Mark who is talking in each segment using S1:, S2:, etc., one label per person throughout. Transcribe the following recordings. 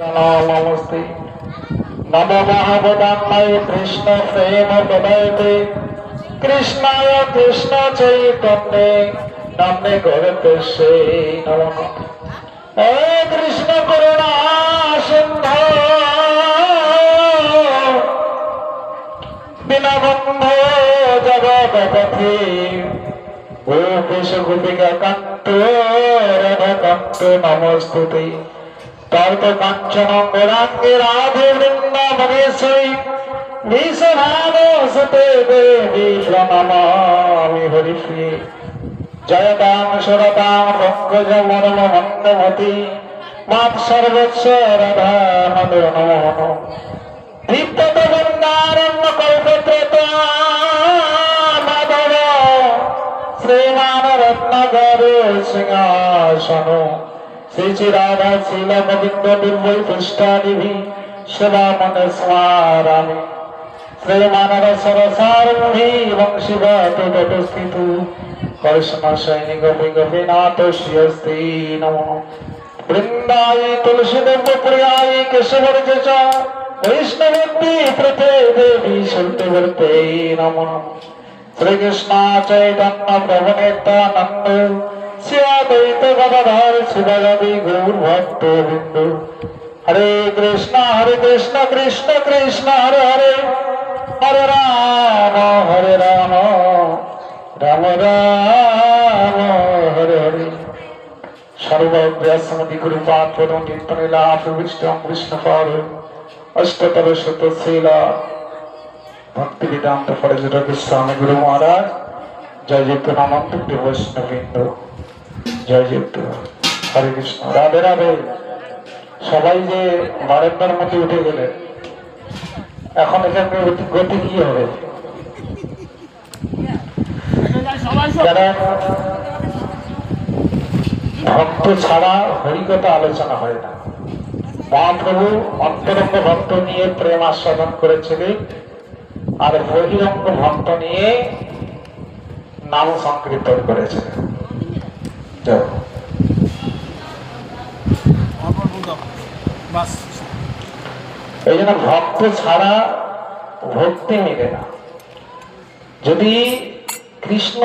S1: नमस्ते नमो महावदान्नाय कृष्ण प्रेम प्रदायते कृष्णाय कृष्ण चैतन्ये नाम्ने गौरतस्ये नमो नमः। हे कृष्ण करुणा सिंधु दीनबन्धो जगत्पते गोपेश गोपिका कान्त राधाकान्त नमोस्तुते तर्क कांचन गौरांगे राधे वृंदावनेश्वरी विश्वभानुसुते देवी प्रणमामि हरिप्रिये जयतां शरतां पंकज वरम मंदमती मात् सर्वस्व राधा मधुर नमो दीप्त वृंदारण्य कल्पत्रता माधव श्रीमान रत्नगर सिंहासन श्री श्री राधा शील गोविंद निर्भय पृष्ठानिधि शिवा मन स्वामी श्रीमान सरसारूढ़ी वंशिव तटस्थित कृष्ण सैनि गोपी गोपीनाथ श्रीस्ती नमो वृंदाई तुलसी देव प्रियाई केशवर्ज वैष्णवी प्रते देवी शुद्धवर्ते नमो श्री कृष्ण चैतन्य प्रभु नित्यानंद श्रीअद्वैत गदाधर शिवगति गौर भक्त बिंदु हरे कृष्ण कृष्ण कृष्ण हरे हरे हरे राम राम राम हरे हरे सर्वव्यासमति गुरुपाद पदं कीर्तनीला प्रविष्टं विष्णुपाद अष्टतर शतशीला भक्ति वेदांत परिजन स्वामी गुरु महाराज जय जय नामंत वैष्णविंदु जय जय हरे कृष्ण राधे राधे सबाई जे बारेंदार मध्य उठे गेले এখন এখানে গতি কি হবে যারা ভক্ত ছাড়া হরিকথা আলোচনা হয় না মহাপ্রভু অন্তরঙ্গ ভক্ত নিয়ে প্রেম আস্বাদন করেছিলেন আর বহিরঙ্গ ভক্ত নিয়ে নাম সংকীর্তন করেছিলেন এই জন্য ভক্ত ছাড়া ভক্তি মিলে না যদি কৃষ্ণ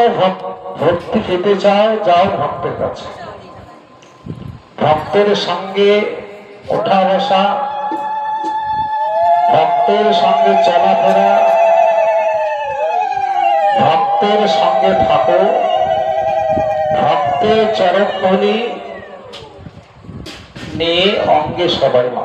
S1: ভক্তি পেতে চাও যাও ভক্তের কাছে ভক্তের সঙ্গে ওঠা বসা ভক্তের সঙ্গে চলাফেরা ভক্তের সঙ্গে থাকো ভক্তের চরণ ধুলি নিয়ে অঙ্গে সবাই